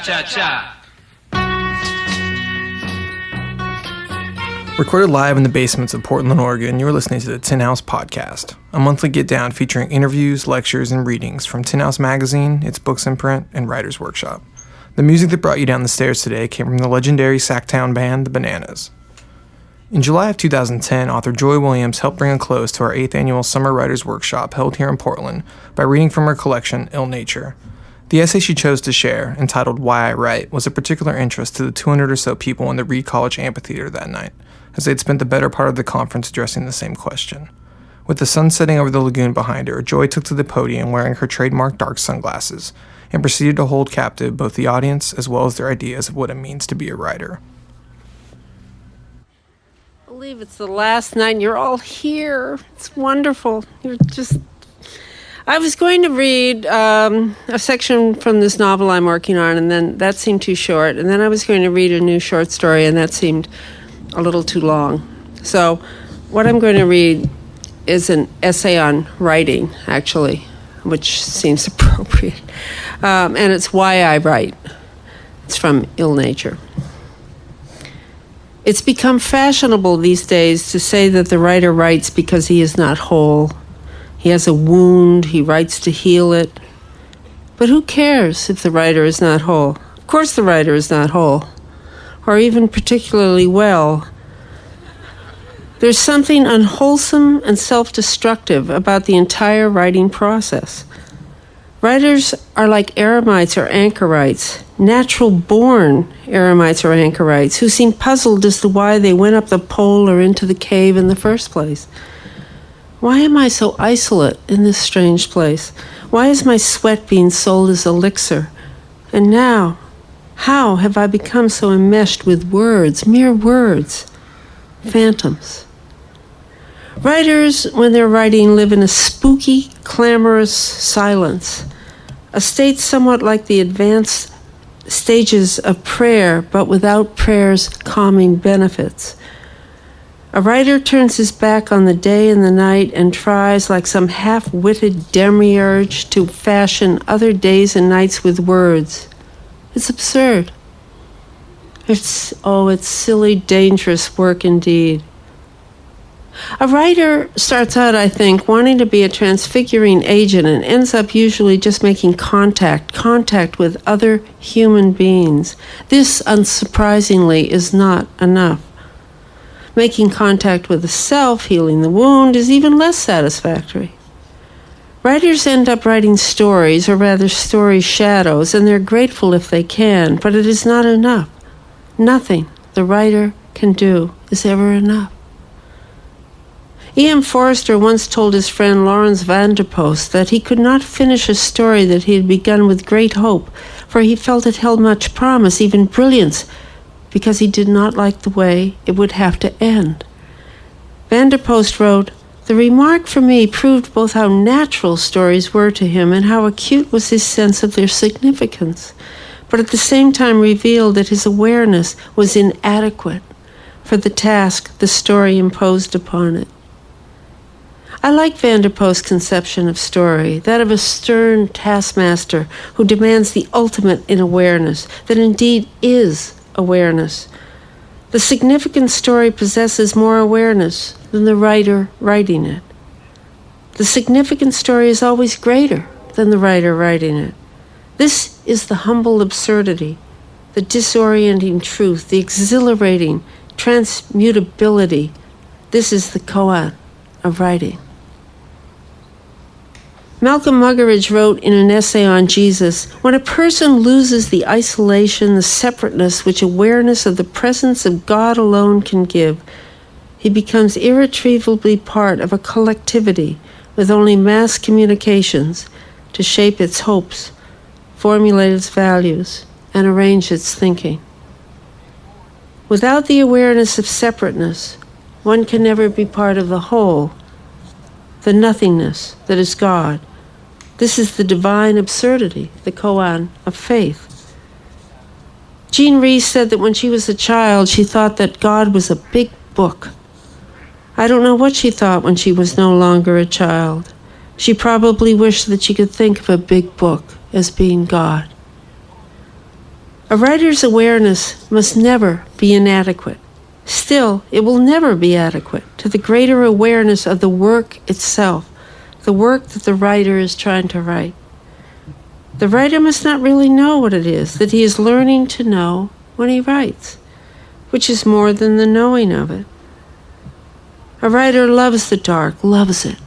Cha-cha-cha. Recorded live in the basements of Portland, Oregon, you are listening to the Tin House Podcast, a monthly get-down featuring interviews, lectures, and readings from Tin House Magazine, its books in print, and Writer's Workshop. The music that brought you down the stairs today came from the legendary Sacktown band, The Bananas. In July of 2010, author Joy Williams helped bring a close to our 8th annual Summer Writers' Workshop held here in Portland by reading from her collection, Ill Nature. The essay she chose to share, entitled Why I Write, was of particular interest to the 200 or so people in the Reed College amphitheater that night, as they'd spent the better part of the conference addressing the same question. With the sun setting over the lagoon behind her, Joy took to the podium wearing her trademark dark sunglasses and proceeded to hold captive both the audience as well as their ideas of what it means to be a writer. I believe it's the last night and you're all here. It's wonderful. I was going to read a section from this novel I'm working on, and then that seemed too short. And then I was going to read a new short story, and that seemed a little too long. So what I'm going to read is an essay on writing, actually, which seems appropriate. And it's Why I Write. It's from Ill Nature. It's become fashionable these days to say that the writer writes because he is not whole. He has a wound, he writes to heal it. But who cares if the writer is not whole? Of course the writer is not whole, or even particularly well. There's something unwholesome and self-destructive about the entire writing process. Writers are like eremites or anchorites, natural-born eremites or anchorites, who seem puzzled as to why they went up the pole or into the cave in the first place. Why am I so isolate in this strange place? Why is my sweat being sold as elixir? And now, how have I become so enmeshed with words, mere words, phantoms? Writers, when they're writing, live in a spooky, clamorous silence, a state somewhat like the advanced stages of prayer, but without prayer's calming benefits. A writer turns his back on the day and the night and tries, like some half-witted demiurge, to fashion other days and nights with words. It's absurd. It's silly, dangerous work indeed. A writer starts out, I think, wanting to be a transfiguring agent and ends up usually just making contact with other human beings. This, unsurprisingly, is not enough. Making contact with the self, healing the wound, is even less satisfactory. Writers end up writing stories, or rather story shadows, and they're grateful if they can, but it is not enough. Nothing the writer can do is ever enough. E.M. Forster once told his friend Lawrence van der Post that he could not finish a story that he had begun with great hope, for he felt it held much promise, even brilliance, because he did not like the way it would have to end. Van der Post wrote, "The remark for me proved both how natural stories were to him and how acute was his sense of their significance, but at the same time revealed that his awareness was inadequate for the task the story imposed upon it." I like Van der Post's conception of story, that of a stern taskmaster who demands the ultimate in awareness, that indeed is awareness. The significant story possesses more awareness than the writer writing it. The significant story is always greater than the writer writing it. This is the humble absurdity, the disorienting truth, the exhilarating transmutability. This is the koan of writing. Malcolm Muggeridge wrote in an essay on Jesus, "When a person loses the isolation, the separateness which awareness of the presence of God alone can give, he becomes irretrievably part of a collectivity with only mass communications to shape its hopes, formulate its values, and arrange its thinking. Without the awareness of separateness, one can never be part of the whole, the nothingness that is God. This is the divine absurdity, the koan of faith." Jean Rhys said that when she was a child, she thought that God was a big book. I don't know what she thought when she was no longer a child. She probably wished that she could think of a big book as being God. A writer's awareness must never be inadequate. Still, it will never be adequate to the greater awareness of the work itself, the work that the writer is trying to write. The writer must not really know what it is that he is learning to know when he writes, which is more than the knowing of it. A writer loves the dark, loves it,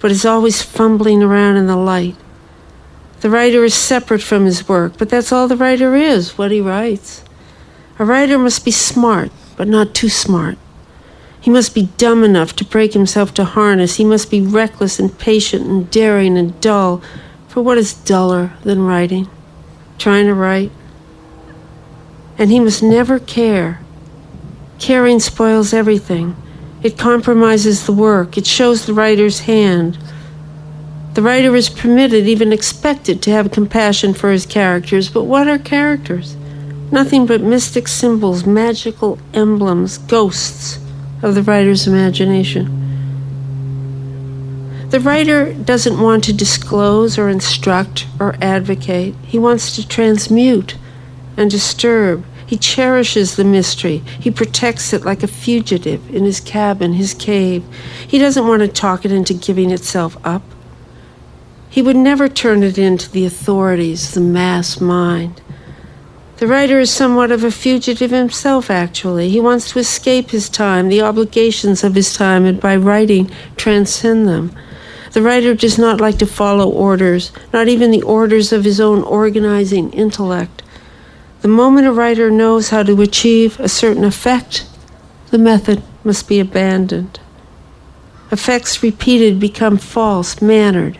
but is always fumbling around in the light. The writer is separate from his work, but that's all the writer is, what he writes. A writer must be smart, but not too smart. He must be dumb enough to break himself to harness. He must be reckless and patient and daring and dull, for what is duller than writing, trying to write? And he must never care. Caring spoils everything. It compromises the work. It shows the writer's hand. The writer is permitted, even expected, to have compassion for his characters, but what are characters? Nothing but mystic symbols, magical emblems, ghosts of the writer's imagination. The writer doesn't want to disclose or instruct or advocate. He wants to transmute and disturb. He cherishes the mystery. He protects it like a fugitive in his cabin, his cave. He doesn't want to talk it into giving itself up. He would never turn it into the authorities, the mass mind. The writer is somewhat of a fugitive himself, actually. He wants to escape his time, the obligations of his time, and by writing, transcend them. The writer does not like to follow orders, not even the orders of his own organizing intellect. The moment a writer knows how to achieve a certain effect, the method must be abandoned. Effects repeated become false, mannered.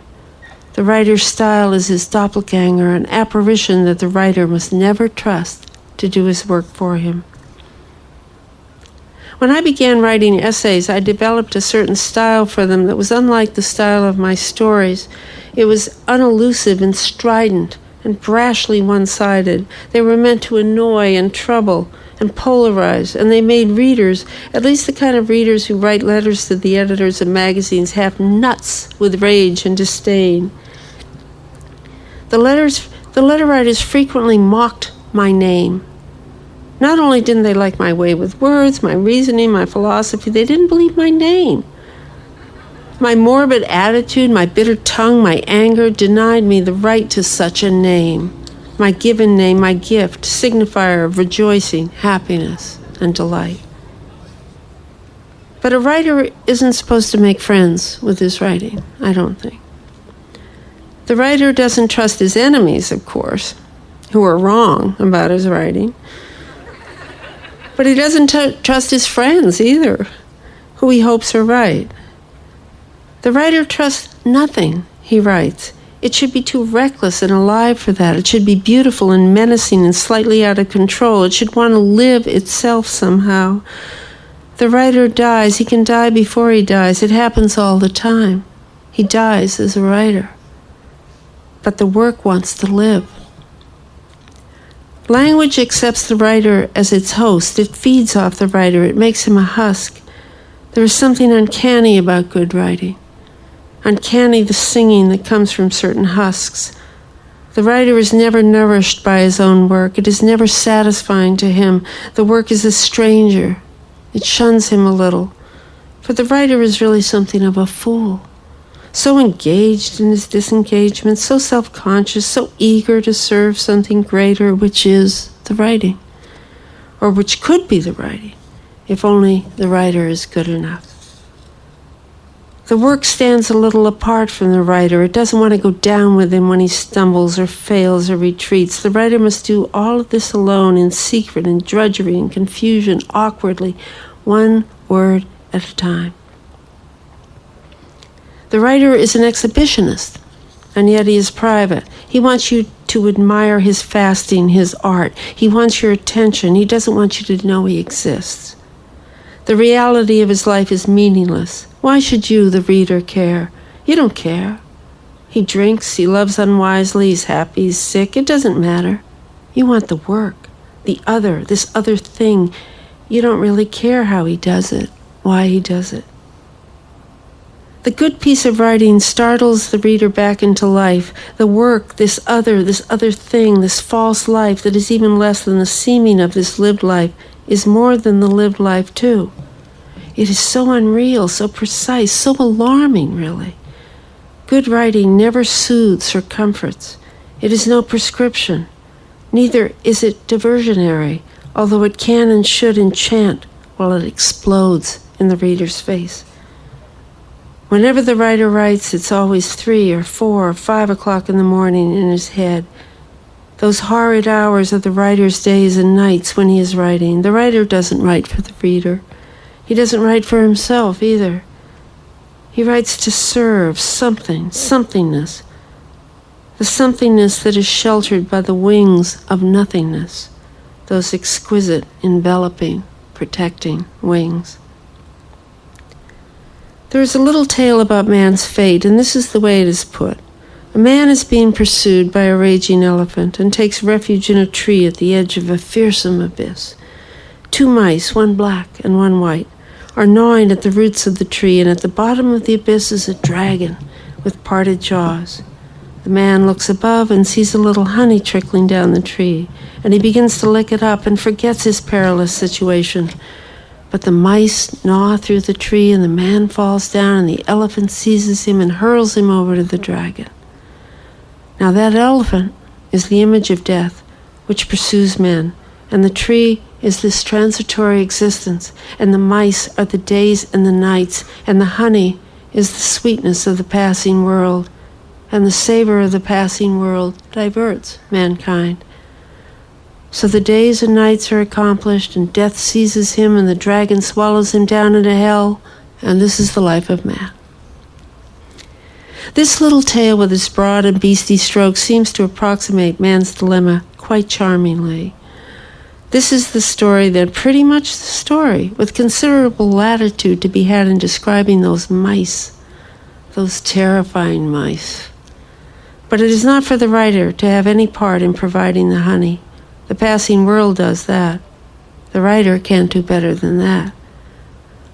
The writer's style is his doppelganger, an apparition that the writer must never trust to do his work for him. When I began writing essays, I developed a certain style for them that was unlike the style of my stories. It was unelusive and strident and brashly one-sided. They were meant to annoy and trouble and polarize, and they made readers, at least the kind of readers who write letters to the editors of magazines, half nuts with rage and disdain. The letter writers frequently mocked my name. Not only didn't they like my way with words, my reasoning, my philosophy, they didn't believe my name. My morbid attitude, my bitter tongue, my anger denied me the right to such a name. My given name, my gift, signifier of rejoicing, happiness, and delight. But a writer isn't supposed to make friends with his writing, I don't think. The writer doesn't trust his enemies, of course, who are wrong about his writing. But he doesn't trust his friends either, who he hopes are right. The writer trusts nothing he writes. It should be too reckless and alive for that. It should be beautiful and menacing and slightly out of control. It should want to live itself somehow. The writer dies. He can die before he dies. It happens all the time. He dies as a writer. But the work wants to live. Language accepts the writer as its host. It feeds off the writer. It makes him a husk. There is something uncanny about good writing. Uncanny the singing that comes from certain husks. The writer is never nourished by his own work. It is never satisfying to him. The work is a stranger. It shuns him a little. For the writer is really something of a fool. So engaged in his disengagement, so self-conscious, so eager to serve something greater, which is the writing. Or which could be the writing, if only the writer is good enough. The work stands a little apart from the writer. It doesn't want to go down with him when he stumbles or fails or retreats. The writer must do all of this alone, in secret, in drudgery, in confusion, awkwardly, one word at a time. The writer is an exhibitionist, and yet he is private. He wants you to admire his fasting, his art. He wants your attention. He doesn't want you to know he exists. The reality of his life is meaningless. Why should you, the reader, care? You don't care. He drinks, he loves unwisely, he's happy, he's sick. It doesn't matter. You want the work, the other, this other thing. You don't really care how he does it, why he does it. The good piece of writing startles the reader back into life. The work, this other thing, this false life that is even less than the seeming of this lived life, is more than the lived life too. It is so unreal, so precise, so alarming, really. Good writing never soothes or comforts. It is no prescription. Neither is it diversionary, although it can and should enchant while it explodes in the reader's face. Whenever the writer writes, it's always 3 or 4 or 5 o'clock in the morning in his head. Those horrid hours of the writer's days and nights when he is writing. The writer doesn't write for the reader. He doesn't write for himself either. He writes to serve something, somethingness. The somethingness that is sheltered by the wings of nothingness. Those exquisite, enveloping, protecting wings. There is a little tale about man's fate, and this is the way it is put. A man is being pursued by a raging elephant and takes refuge in a tree at the edge of a fearsome abyss. 2 mice, one black and one white, are gnawing at the roots of the tree, and at the bottom of the abyss is a dragon with parted jaws. The man looks above and sees a little honey trickling down the tree, and he begins to lick it up and forgets his perilous situation. But the mice gnaw through the tree, and the man falls down, and the elephant seizes him and hurls him over to the dragon. Now that elephant is the image of death, which pursues men, and the tree is this transitory existence, and the mice are the days and the nights, and the honey is the sweetness of the passing world, and the savor of the passing world diverts mankind. So the days and nights are accomplished, and death seizes him, and the dragon swallows him down into hell, and this is the life of man. This little tale with its broad and beastly strokes seems to approximate man's dilemma quite charmingly. This is the story, then, pretty much the story, with considerable latitude to be had in describing those mice, those terrifying mice. But it is not for the writer to have any part in providing the honey. The passing world does that. The writer can't do better than that.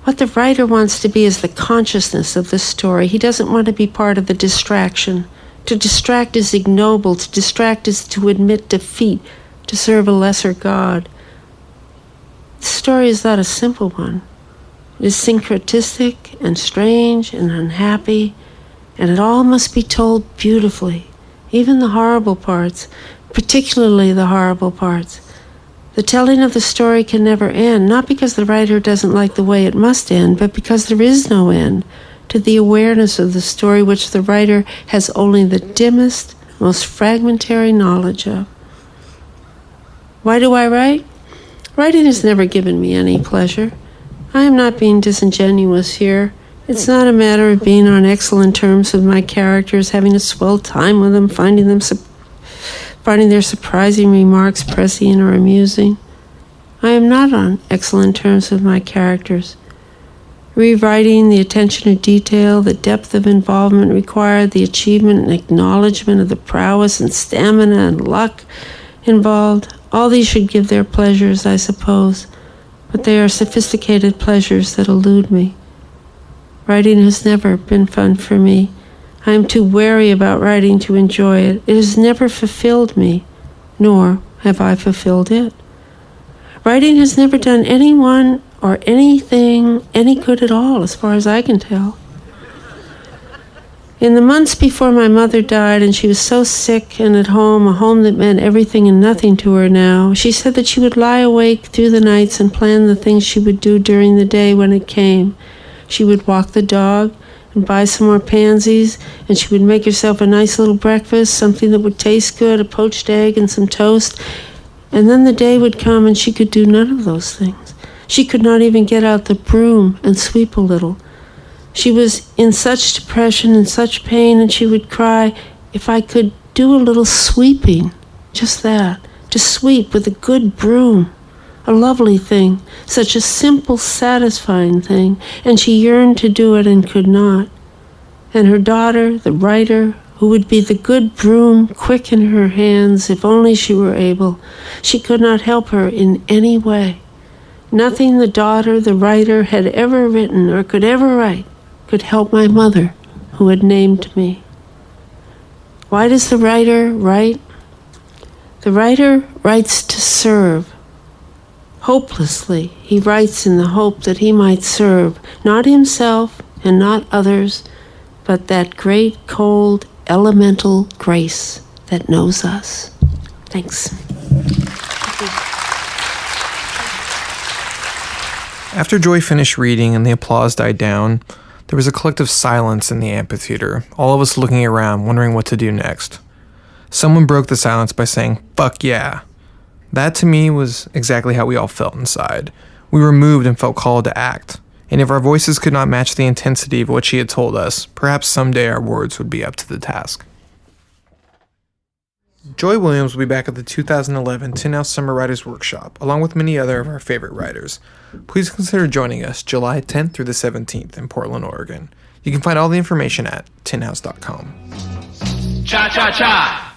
What the writer wants to be is the consciousness of the story. He doesn't want to be part of the distraction. To distract is ignoble. To distract is to admit defeat, to serve a lesser god. The story is not a simple one. It is syncretistic and strange and unhappy, and it all must be told beautifully, even the horrible parts, particularly the horrible parts. The telling of the story can never end, not because the writer doesn't like the way it must end, but because there is no end to the awareness of the story which the writer has only the dimmest, most fragmentary knowledge of. Why do I write? Writing has never given me any pleasure. I am not being disingenuous here. It's not a matter of being on excellent terms with my characters, having a swell time with them, finding their surprising remarks prescient or amusing. I am not on excellent terms with my characters. Rewriting, the attention to detail, the depth of involvement required, the achievement and acknowledgement of the prowess and stamina and luck involved, all these should give their pleasures, I suppose, but they are sophisticated pleasures that elude me. Writing has never been fun for me. I am too wary about writing to enjoy it. It has never fulfilled me, nor have I fulfilled it. Writing has never done anyone or anything any good at all, as far as I can tell. In the months before my mother died, and she was so sick and at home, a home that meant everything and nothing to her now, she said that she would lie awake through the nights and plan the things she would do during the day when it came. She would walk the dog and buy some more pansies, and she would make herself a nice little breakfast, something that would taste good, a poached egg and some toast. And then the day would come and she could do none of those things. She could not even get out the broom and sweep a little. She was in such depression and such pain, and she would cry, if I could do a little sweeping, just that, to sweep with a good broom. A lovely thing, such a simple, satisfying thing, and she yearned to do it and could not. And her daughter, the writer, who would be the good broom quick in her hands if only she were able, she could not help her in any way. Nothing the daughter, the writer, had ever written or could ever write could help my mother, who had named me. Why does the writer write? The writer writes to serve. Hopelessly, he writes in the hope that he might serve, not himself and not others, but that great, cold, elemental grace that knows us. Thanks. After Joy finished reading and the applause died down, there was a collective silence in the amphitheater, all of us looking around, wondering what to do next. Someone broke the silence by saying, "Fuck yeah." That to me was exactly how we all felt inside. We were moved and felt called to act. And if our voices could not match the intensity of what she had told us, perhaps someday our words would be up to the task. Joy Williams will be back at the 2011 Tin House Summer Writers Workshop, along with many other of our favorite writers. Please consider joining us July 10th through the 17th in Portland, Oregon. You can find all the information at tinhouse.com. Cha-cha-cha!